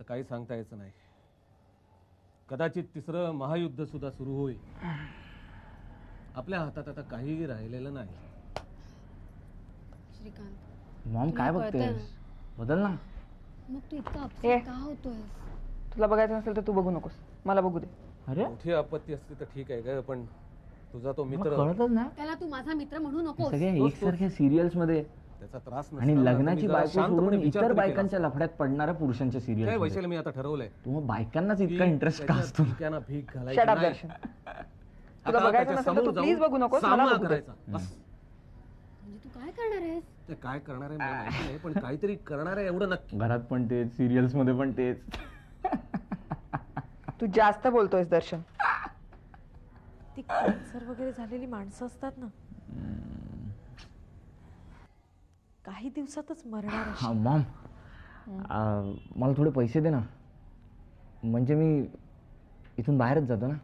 आता काही सांगता यायचं नाही. कदाचित तिसरं महायुद्ध सुद्धा सुरू होईल. आपल्या हातात आता काहीही राहिलेलं नाही. श्रीकांत मॉम काय बघतेस? बदल ना. मग तू इतका अपसेट का होतोयस? तुला बघायचं नसेल तर तू बघू नकोस, मला बगू दे. अरे मोठी आपत्ती असते तर ठीक आहे ग, पण तुझा तो मित्र कळतच ना. त्याला तू माझा मित्र म्हणू नकोस. सगळ्या एकसारख्या सिरियल्स मध्ये त्याचा त्रास आणि लग्नाची बायको सोडून इतर बायकांच्या बायकांच्या लफड्यात पडणाऱ्या पुरुषांच्या काय सिरियल. वैशाली, मी आता ठरवलंय तू मग बायकांनाच इतका इंटरेस्ट का असतो? त्यांना भीक शट अप घालायची दर्शन. तुला बघायचं नसेल तर तू प्लीज बघू नकोस, मला बघू दे. करायचा बस. म्हणजे तू काय करणार आहेस? ते काय करणार आहे मला माहिती नाही, पण काहीतरी करणार आहे एवढं नक्की. घरात पण तेच, सिरियल्स मध्ये पण तेच. तू जास्त बोलतोयस दर्शन. ती कॅन्सर वगैरे झालेली माणसं असतात ना, काही दिवसातच मरणार अशी. हा मॉम, मला थोडे पैसे दे ना, म्हणजे मी इथून बाहेरच जातो ना.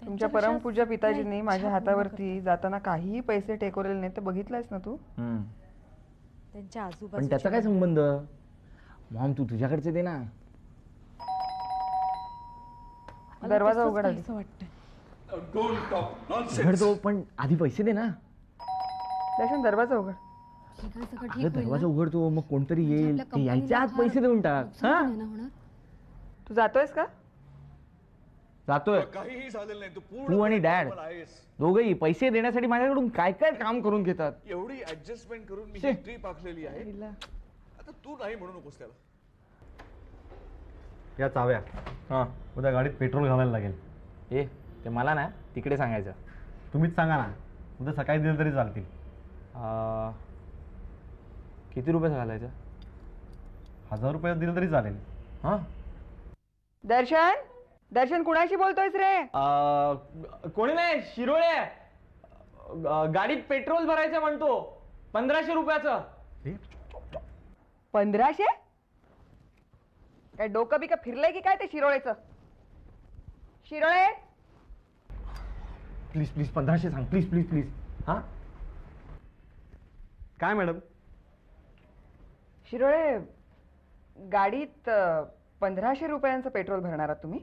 तुमच्या परमपूज्य पिताजींनी माझ्या हातावरती जाताना काहीही पैसे टेकवलेले नाही, ते बघितलंयस ना तू. त्यांच्या पण आजूबाजूच्या त्याचा काय संबंध? मॉम तू तुझ्याकडचे दे ना. दरवाजा उघड आधी. असं वाटतं. उघडतो, पण आधी पैसे दे ना. दर्शन दरवाजा उघड. श्रीकांत सगळं अगं ठीक होईल दरवाजा ना? उघडतो, मग कोणतरी म्हणजे येईल, आपल्या ते यायच्या आत कंपनीला पैसे देऊन टाक. नुकसान हा नाही ना होणार? तू जातोयस का? जातोय. काहीही झालेलं नाही, तू तू आणि डॅड आहेस. दोघंही पैसे देण्यासाठी माझ्याकडून काय काय काम करून घेतात. एवढी ऍडजस्टमेंट करून मी ट्रिप आखलेली आहे. आता तू नाही म्हणू नकोस त्याला. या चाव्या. हा उद्या गाडीत पेट्रोल घालायला लागेल. ए ते मला ना तिकडे सांगायचं. तुम्हीच सांगा ना, उद्या सकाळी दिलं तरी चालतील. किती रुपये घालायचं? 1000 रुपयात दिलं तरी चालेल. हा दर्शन, दर्शन कुणाशी बोलतोयस रे? कोणी नाही, शिरोळे. गाडीत पेट्रोल भरायचं म्हणतो, 1500 रुपयाचं. 1500? काय डोकं बिकं फिरलंय की काय ते शिरोळेचं? शिरोळे, प्लीज प्लीज 1500 सांग, प्लीज प्लीज प्लीज. हा काय मॅडम? शिरोळे, गाडीत 1500 रुपयांचं पेट्रोल भरणार आहात तुम्ही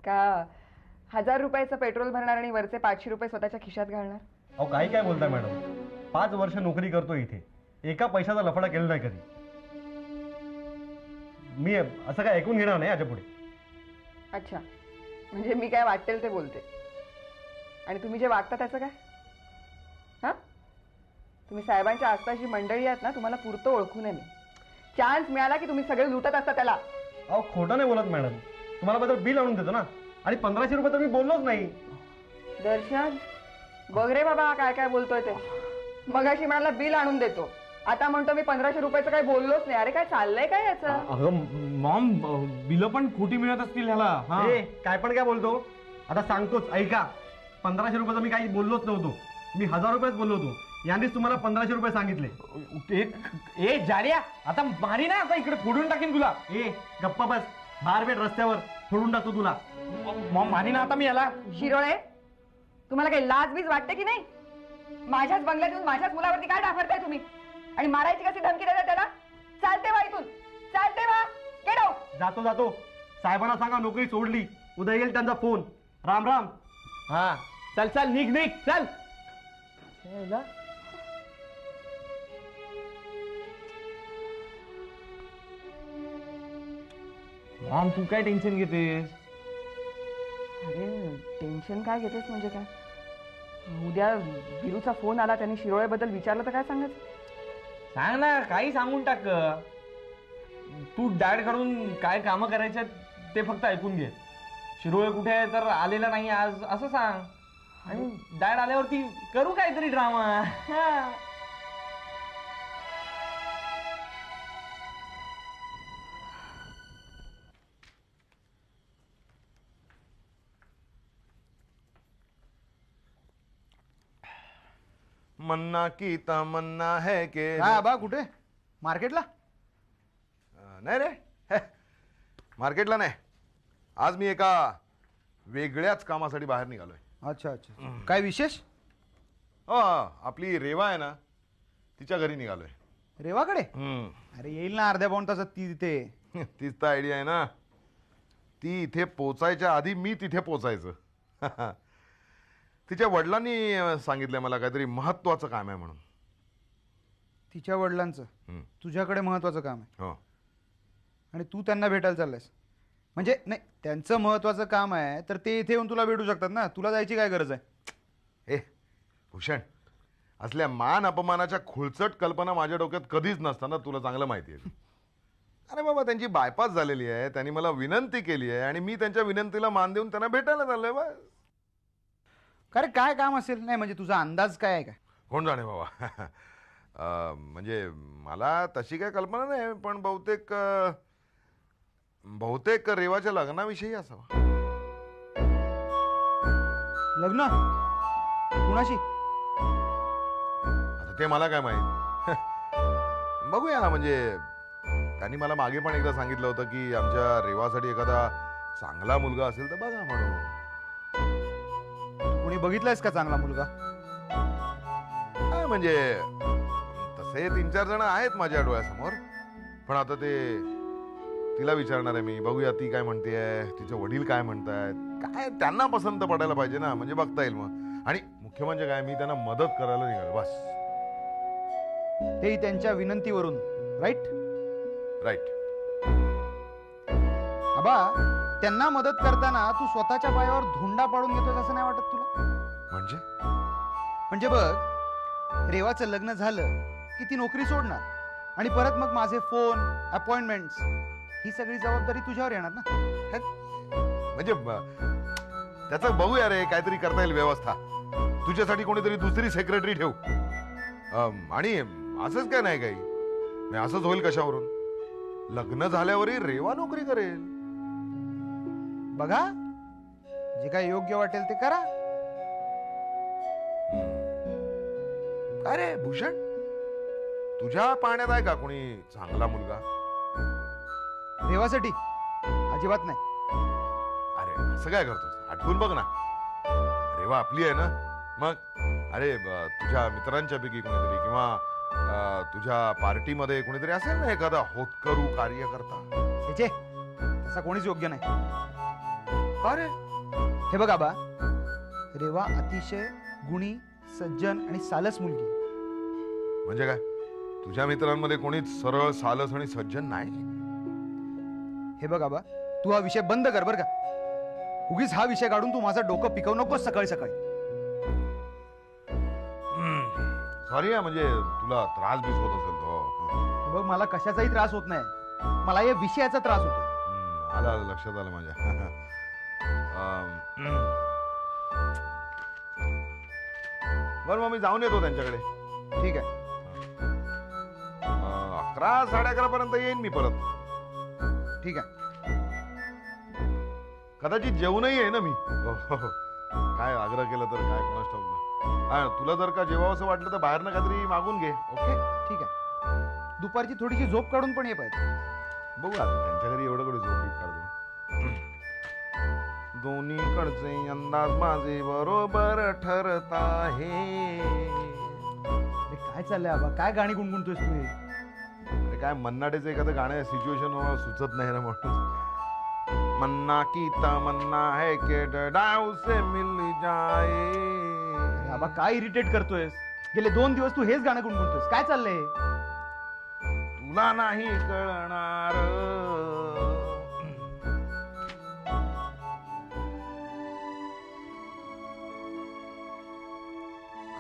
का 1000 रुपयाचं पेट्रोल भरणार आणि वरचे 500 रुपये स्वतःच्या खिशात घालणार? अहो काही काय बोलताय मॅडम, 5 वर्ष नोकरी करतो इथे, एका पैशाचा लफडा केला नाही कधी. मी असं काय ऐकून घेणार नाही याच्या पुढे. अच्छा, म्हणजे मी काय वाटेल ते बोलते आणि तुम्ही जे वागता त्याचं काय? हा, तुम्ही साहेबांच्या आसपास जी मंडळी आहात ना, तुम्हाला पुरतं ओळखू नये मी. चान्स मिळाला की तुम्ही सगळे लुटत असता त्याला. अहो खोटं नाही बोलत मॅडम, तुम्हाला बद्दल बिल आणून देतो ना, आणि 1500 रुपये तर मी बोललोच नाही. दर्शन बघ रे बाबा काय काय बोलतोय ते. मगाशी म्हणाला बिल आणून देतो, आता म्हणतो मी 1500 रुपयाचं काही बोललोच नाही. अरे काय चाललंय काय याचं? अगं मॉम, बिल पण खोटी मिळत असतील ह्याला. काय पण काय बोलतो, आता सांगतोच ऐका. 1500 रुपयाचं मी काही बोललोच नव्हतो, मी 1000 रुपयेच बोललो होतो. यांनीच तुम्हाला 1500 रुपये सांगितले. ए जाड्या, आता मारी ना, आता इकडे फोडून टाकेन तुला. ए गप्पा बस, बाहेर भेट रस्त्यावर फोडून टाकतो तुला. मॉम मारी ना आता मी याला. शिरोळे, तुम्हाला काही लाज बीज वाटते की नाही? माझ्याच बंगल्यात येऊन माझ्याच मुलावरती काय डाफरताय तुम्ही? आणि मारायची कशी धमकी देता त्याला? चालते वा इथून, चालते वा. Get out. जातो जातो, साहेबांना सांगा नोकरी सोडली, उद्या येईल त्यांचा फोन. राम राम. हा चल चल, निघ निघ चल. मॉम तू काय टेन्शन घेतेस? अरे टेन्शन काय घेतेस म्हणजे काय? उद्या बिरूचा फोन आला, त्यांनी शिरोळेबद्दल विचारलं तर काय सांगायचं? सांग ना, काही सांगून टाक. तू डॅड कडून काय कामं करायचे ते फक्त ऐकून घे. शिरोळे कुठे आहे तर आलेला नाही आज असं सांग, आणि डॅड आल्यावरती करू काहीतरी ड्रामा. मन्ना की तमन्ना है के. हा बा, कुठे? मार्केटला? नाही रे, मार्केटला नाही. आज मी एका वेगळ्याच कामासाठी बाहेर निघालोय. अच्छा अच्छा, काय विशेष? आपली रेवा आहे ना, तिच्या घरी निघालोय. रेवाकडे हम्म. अरे येईल ना अर्ध्या पाऊण तासात ती तिथे. तीच तर आयडिया आहे ना. ती इथे पोचायच्या आधी मी तिथे पोचायचं. तिच्या वडिलांनी सांगितलंय मला काहीतरी महत्वाचं काम आहे म्हणून. तिच्या वडिलांचं हम्म. तुझ्याकडे महत्वाचं काम आहे हो. आणि तू त्यांना भेटायला चाललायस. म्हणजे नाही, त्यांचं महत्वाचं काम आहे तर ते इथे येऊन तुला भेटू शकतात ना. तुला जायची काय गरज आहे? ए भूषण, असल्या मान अपमानाच्या खुळचट कल्पना माझ्या डोक्यात कधीच नसताना तुला चांगलं माहिती आहे. अरे बाबा, त्यांची बायपास झालेली आहे, त्यांनी मला विनंती केली आहे आणि मी त्यांच्या विनंतीला मान देऊन त्यांना भेटायला चाललोय बस. अरे काय काम असेल? नाही म्हणजे तुझा अंदाज काय आहे का? कोण जाणे बाबा. म्हणजे मला तशी काय कल्पना नाही, पण बहुतेक रेवाच्या लग्नाविषयी असावा. लग्न कुणाशी? आता ते मला काय माहित. बघूया. म्हणजे त्यांनी मला मागे पण एकदा सांगितलं होतं की आमच्या रेवासाठी एखादा चांगला मुलगा असेल तर बघा म्हणून. कोणी बघितलायस का चांगला मुलगा? काय म्हणजे तसे 3-4 जण आहेत माझ्या डोळ्यासमोर, पण आता ते तिला विचारणार आहे मी. बघूया ती काय म्हणतेय, तिचे वडील काय म्हणतायत, काय त्यांना पसंत पडायला पाहिजे ना, म्हणजे बघता येईल मग. आणि मुख्य म्हणजे काय, मी त्यांना मदत करायला निघालो बस. तेही त्यांच्या विनंतीवरून, राईट? राईट. आबा, त्यांना मदत करताना तू स्वतःच्या पायावर धोंडा पाडून घेतोस असं नाही वाटत तुला? म्हणजे बघ, रेवाचं लग्न झालं की ती नोकरी सोडणार आणि परत मग माझे फोन, अपॉइंटमेंट्स, ही सगळी जबाबदारी तुझ्यावर येणार ना. म्हणजे त्याचं बघूया रे, काहीतरी करता येईल व्यवस्था. तुझ्यासाठी कोणीतरी दुसरी सेक्रेटरी ठेवू. आणि असंच काय नाही, काही असंच होईल कशावरून. लग्न झाल्यावरही रेवा नोकरी करेल. बघा, जे काय योग्य वाटेल ते करा. काय रे भूषण, तुझ्या पाण्यात आहे का कोणी चांगला मुलगा? रेवासाठी अजिबात नाही. अरे असं काय करतोस? आठवून बघ ना, रेवा आपली आहे ना. मग अरे तुझ्या मित्रांच्या पैकी कोणीतरी किंवा तुझ्या पार्टीमध्ये कोणीतरी असेल ना एखादा होतकरू कार्यकर्ता. छे, तसा कोणीच योग्य नाही. का रे? हे बघ आबा, रेवा अतिशय गुणी, सज्जन आणि सालस मुलगी. म्हणजे काय, तुझ्या मित्रांमध्ये कोणीच सरळ, सालस आणि सज्जन नाही? हे बघ आबा, तू हा विषय बंद कर बर का. उगीच हा विषय काढून तू माझं डोकं पिकवू नकोस सकाळी सकाळी. सॉरी, म्हणजे तुला त्रास बीस होत असेल तो. हे बघ, मला कशाचाही त्रास होत नाही, मला या विषयाचा त्रास होतो. आलं लक्षात आलं माझ्या. बरं, मग मी जाऊन येतो त्यांच्याकडे. ठीक आहे. 11, 11:30 पर्यंत येईन मी परत. ठीक आहे. कदाचित जेवणही आहे ना मी. काय आग्रह केला तर काय कोणास ठाऊक नाही. तुला जर का जेवावं असं वाटलं तर बाहेरनं काहीतरी मागून घे. ओके, ठीक आहे. दुपारची थोडीशी झोप काढून पण ये पाहिजे. बघू आता त्यांच्या घरी एवढं कडे झोप काढतो. दोन्हीकडचे अंदाज माझे बरोबर ठरत आहे. काय चाललंय आबा, काय गाणी गुणगुणतोयस तू? अरे काय मन्नाटेचं एखादं गाणं सिच्युएशन सुचत नाही ना म्हणून. मन्ना की तमन्ना है के डडाव से मिल जाए. आबा, काय इरिटेट करतोयस? गेले 2 दिवस तू हेच गाणं गुणगुणतोयस. काय चाललंय? तुला नाही कळणार.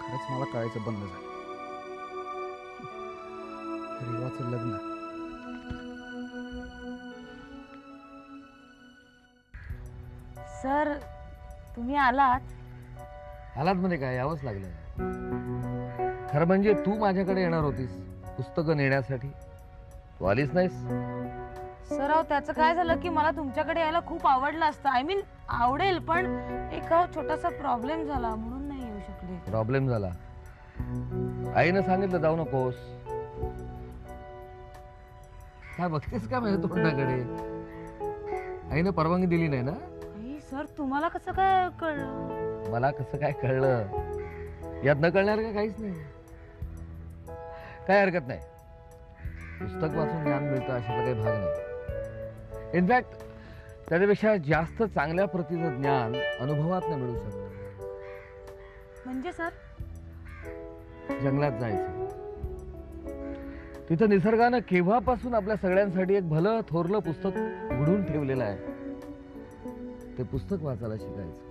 खरंच मला कळायचं बंद झालं. रेवाचं लग्न. सर, तुम्ही आलात? हालात मध्ये काय, यावंच लागलं. खरं म्हणजे तू माझ्याकडे येणार होतीस पुस्तकं नेण्यासाठी, तू आलीच नाहीस. सर, अहो त्याचं काय झालं की मला तुमच्याकडे यायला खूप आवडलं असतं. आय मीन आवडेल, पण एक छोटासा प्रॉब्लेम झाला म्हणून नाही येऊ शकले. प्रॉब्लेम झाला? आईनं सांगितलं जाऊ नकोस. काय बघतेस का माझ्या तोंडाकडे? आईनं परवानगी दिली नाही ना? सर, तुम्हाला कसं काय कळलं? मला कसं काय कळलं यात न कळणार का काहीच नाही. काय हरकत नाही, पुस्तक वाचून ज्ञान मिळतं अशातला काही भाग नाही. इनफॅक्ट त्याच्यापेक्षा जास्त चांगल्या प्रतीचं ज्ञान अनुभवात मिळू शकतं. म्हणजे सर जंगलात जायचं, तिथं निसर्गानं केव्हापासून आपल्या सगळ्यांसाठी एक भलं थोरलं पुस्तक उघडून ठेवलेलं आहे. ते पुस्तक वाचायला शिकायचं.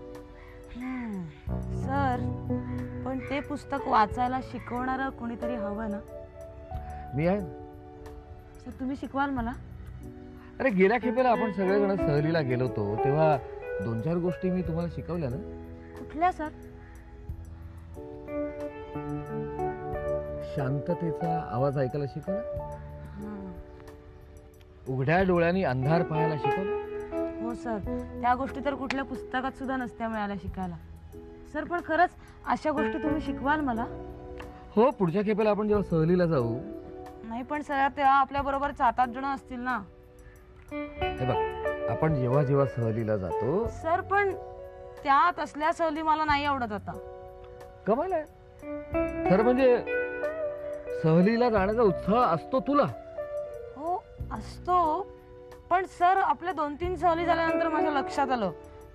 सर पण ते पुस्तक वाचायला शिकवणारं कोणीतरी हवं ना. मी आहे. सर तुम्ही शिकवाल मला? अरे गेल्या खेपेला आपण सगळेजण सहलीला गेलो होतो तेव्हा 2-4 गोष्टी मी तुम्हाला शिकवल्या ना. कुठल्या सर? शांततेचा आवाज ऐकायला शिकवलं, उघड्या डोळ्यांनी अंधार पाहायला शिकवलं. हो सर, त्या गोष्टी तर कुठल्या पुस्तकात सुद्धा नसत्या मिळाल्या शिकायला. सर पण खरंच अशा गोष्टी तुम्ही शिकवाल मला? हो, पुढच्या खेपेला आपण जेव्हा सहलीला जाऊ. नाही पण सर तेव्हा आपल्या बरोबर 7-8 जण असतील ना. हे बघ, आपण जेव्हा जेव्हा सहलीला जातो. सर पण त्या तसल्या सहली मला नाही आवडत आता. कमाल आहे. खरं म्हणजे सहलीला जाण्याचा उत्साह असतो तुला. हो असतो, पण सर आपल्या 2-3 सहली झाल्यानंतर माझ्या लक्षात आलं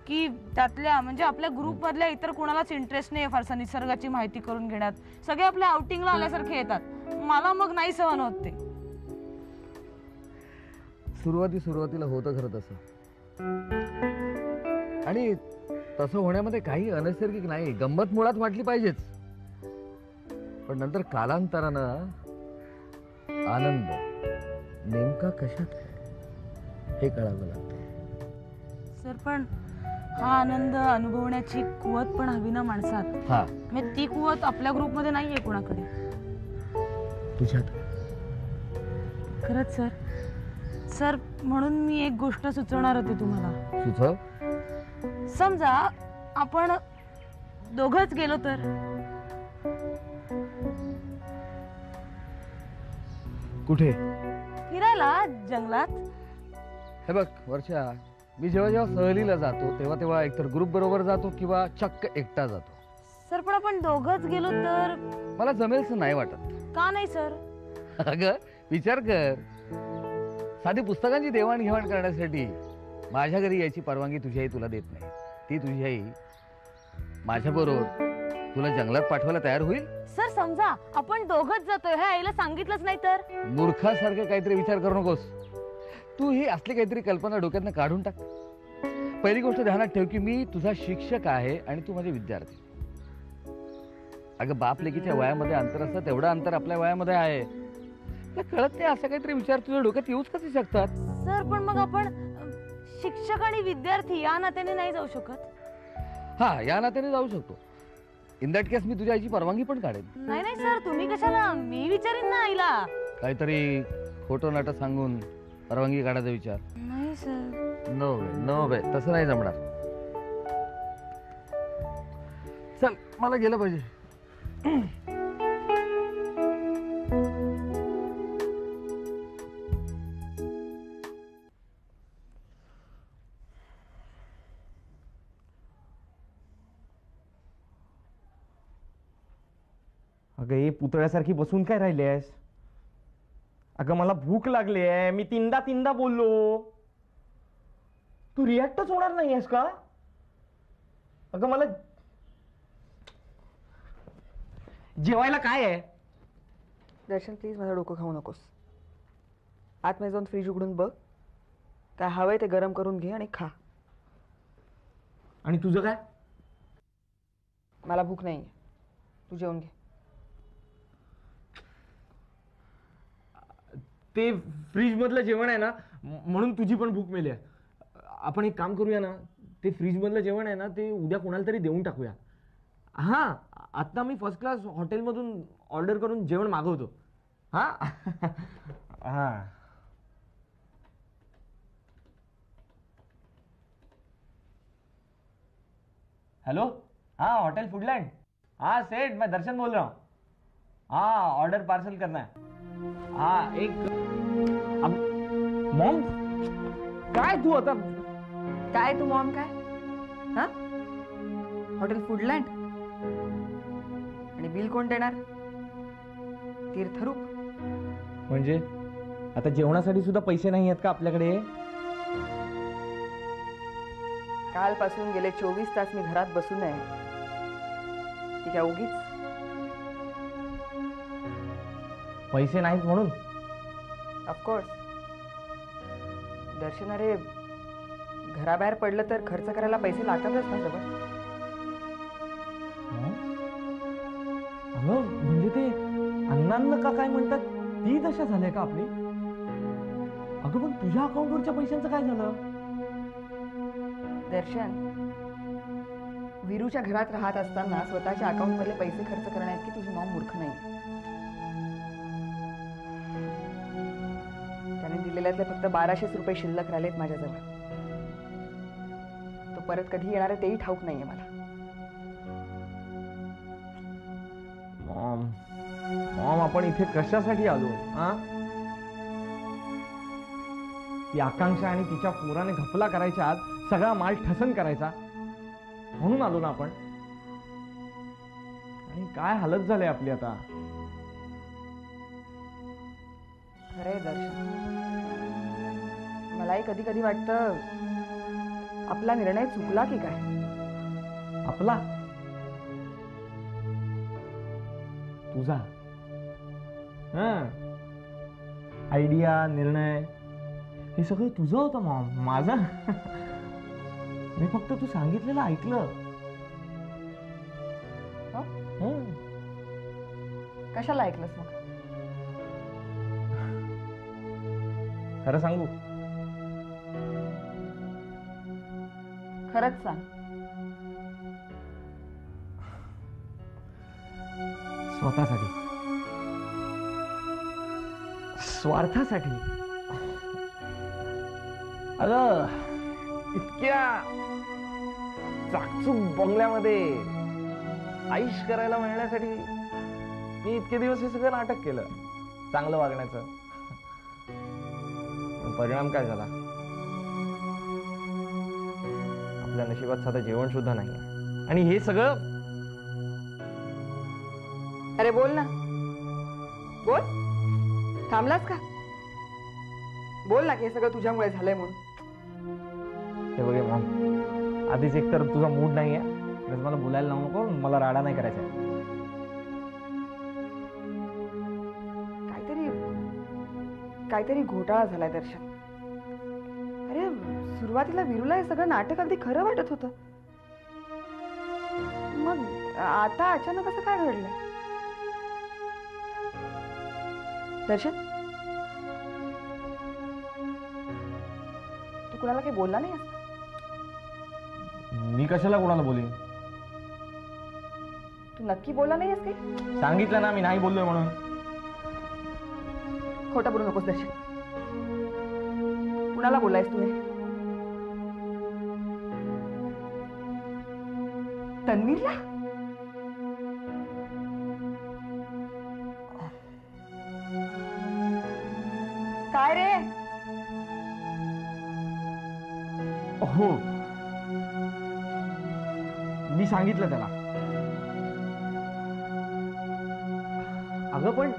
की त्यातल्या म्हणजे आपल्या ग्रुप मधल्या इतर कोणालाच इंटरेस्ट नाही फारसा निसर्गाची माहिती करून घेण्यात. सगळे आपल्या आउटिंगला आल्यासारखे येतात. मला मग नाही सहन होत ते. सुरुवातीला होतं खरं तसं, आणि तसं होण्यामध्ये काही अनैसर्गिक नाही. गंमत मुळात वाटली पाहिजेच, पण नंतर कालांतरानं आनंद नेमका कशात हे कळावं लागतं. सर पण हा आनंद अनुभवण्याची कुवत पण हवी ना माणसात. हा, म्हणजे ती कुवत आपल्या ग्रुपमध्ये नाहीये कोणाकडे. तुझ्यात. खरंच सर. सर म्हणून मी एक गोष्ट सुचवणार होती तुम्हाला. सुचव. समजा आपण दोघंच गेलो तर. कुठे? फिरायला जंगलात. हे बघ वर्षा, मी जेव्हा जेव्हा सहलीला जातो तेव्हा एकतर ग्रुप बरोबर जातो किंवा चक्क एकटा जातो. सर पण आपण दोघंच गेलो तर. मला जमेलच नाही वाटत. का नाही सर? अगं विचार कर, साधी पुस्तकांची देवाणघेवाण करण्यासाठी माझ्या घरी यायची परवानगी तुझी आई तुला देत नाही. ती तुझी आई माझ्याबरोबर तुला जंगलात पाठवायला तयार होईल? सर समजा आपण दोघंच जातोय हे आईला सांगितलंच नाही तर. मूर्खासारखं काहीतरी विचार करू नकोस. तू ही असली काहीतरी कल्पना डोक्यातनं काढून टाक. पहिली गोष्ट ध्यानात ठेव की मी तुझा शिक्षक आहे आणि तू माझे विद्यार्थी. अगं बाप लेकीच्या वयामध्ये अंतर असतं तेवढं अंतर आपल्या वयामध्ये आहे. कळत नाही असं काहीतरी विचार तुझ्या डोक्यात येऊच कसे शकतात? सर पण मग आपण शिक्षक आणि विद्यार्थी या नात्याने नाही जाऊ शकत? हा, या नात्याने जाऊ शकतो. इन दॅट केस मी तुझ्या आईची परवानगी पण काढेन. नाही नाही सर, तुम्ही कशाला? मी विचारीन ना आईला. काहीतरी खोटं नाटं सांगून परवानगी काढायचा विचार नाही सर. नो वे तसं नाही जमणार. चल मला गेलं पाहिजे. अगं हे पुतळ्यासारखी बसून काय राहिलीस? अगं मला भूक लागली आहे. मी तीनदा बोललो. तू रिॲक्टच होणार नाहीयेस का? अगं मला जेवायला काय आहे? दर्शन प्लीज माझं डोकं खाऊ नकोस. आतमध्ये जाऊन फ्रीज उघडून बघ, काय हवंय ते गरम करून घे आणि खा. आणि तुझं काय? मला भूक नाहीये, तू जेवून घे. ते फ्रीज मधलं जेवण आहे ना, म्हणून तुझी पण भूक मेली आहे. आपण एक काम करूया ना, ते फ्रीज मधलं जेवण आहे ना ते उद्या कोणाला तरी देऊन टाकूया. हा, आता मी फर्स्ट क्लास हॉटेलमधून ऑर्डर करून जेवण मागवतो. हा हा. हेलो, हाँ होटल फूडलैंड. हाँ सेठ, मैं दर्शन बोल रहा हूँ. हाँ ऑर्डर पार्सल करना है. हाँ एक मॉम काय तू आता काय तू मॉम काय? हा, हॉटेल फूडलँड आणि बिल कोण देणार? तीर्थरूप म्हणजे आता जेवणासाठी सुद्धा पैसे नाही आहेत का आपल्याकडे? कालपासून गेले 24 तास मी घरात बसून आहे. ती काय उगीच? पैसे नाहीत म्हणून? ऑफकोर्स. दर्शन, अरे घराबाहेर पडलं तर खर्च करायला पैसे लागतातच ना जवळ. अगं म्हणजे ते अण्णांना का काय म्हणतात ती दशा झाली का आपली? अगं पण तुझ्या अकाउंटवरच्या पैशांचं काय झालं? दर्शन, वीरूच्या घरात राहत असताना स्वतःच्या अकाउंट मधले पैसे खर्च करण्यात की तुझी मॉम मूर्ख नाही. त्याने दिलेल्यातले फक्त 1200 रुपये शिल्लक राहिलेत माझ्याजवळ. तो परत कधी येणार आहे तेही ठाऊक नाहीये मला. मॉम, आपण इथे कशासाठी आलो? ती आकांक्षा आणि तिच्या पोराने घपला करायच्या आत सगळा माल ठसन करायचा म्हणून आलो ना आपण. आणि काय हालत झाली आपली आता. खरंय दर्शन, मलाही कधी कधी वाटतं आपला निर्णय चुकला की काय. आपला? तुझा? आयडिया, निर्णय हे सगळं तुझं होतं मॉम, माझं. मी फक्त तू सांगितलेलं ऐकलं. कशाला ऐकलंस मग? खरं सांगू? खरंच सांग. स्वतःसाठी, स्वार्थासाठी. अगं इतक्या चाकचूक बंगल्यामध्ये आईश करायला मिळण्यासाठी मी इतके दिवस हे सगळं नाटक केलं, चांगलं वागण्याचं. परिणाम काय झाला? आपल्या नशिबात साधं जेवण सुद्धा नाही. आणि हे सगळं. अरे बोल ना, बोल. थांबलास का? बोल ना की हे सगळं तुझ्यामुळे झालंय म्हणून. हे बघे मॉम, आधीच एक तर तुझा मूड नाहीये, मला बोलायला लावू नको. मला राडा नाही करायचा. काहीतरी घोटाळा झालाय दर्शन. अरे सुरुवातीला वीरूला हे सगळं नाटक अगदी खरं वाटत होतं, मग आता अचानक असं काय घडलंय? दर्शन, तू कुणाला काही बोलला नाही? मी कशाला कोणाला बोलीन? तू नक्की बोलला नाहीस काही? सांगितलं ना मी नाही बोललोय म्हणून. खोटं बोलू नकोस दर्शन. कुणाला बोलायस तू? तन्वीरला? काय रे? हो, मी सांगितलं त्याला. अगं पण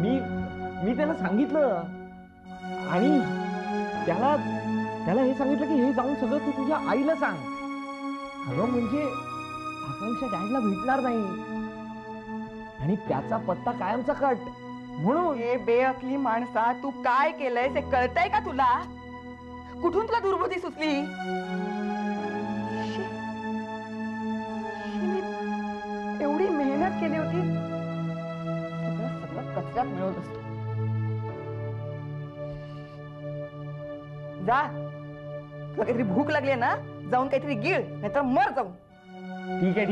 मी त्याला सांगितलं आणि त्याला हे सांगितलं की हे जाऊन सगळं तू तुझ्या आईला सांग. अगं म्हणजे आकांक्षा डॅडला भेटणार नाही आणि त्याचा पत्ता कायमचा कट. म्हणून हे बेअकली माणसा, तू काय केलंयस हे कळतंय का तुला? कुठून तुला दुर्बुद्धी सुचली? एवढी मेहनत केली होती, सगळं कचऱ्यात मिळवत असतो. जा, तुला काहीतरी भूक लागली ना, जाऊन काहीतरी गिळ, नाहीतर मर जाऊन. ठीक आहे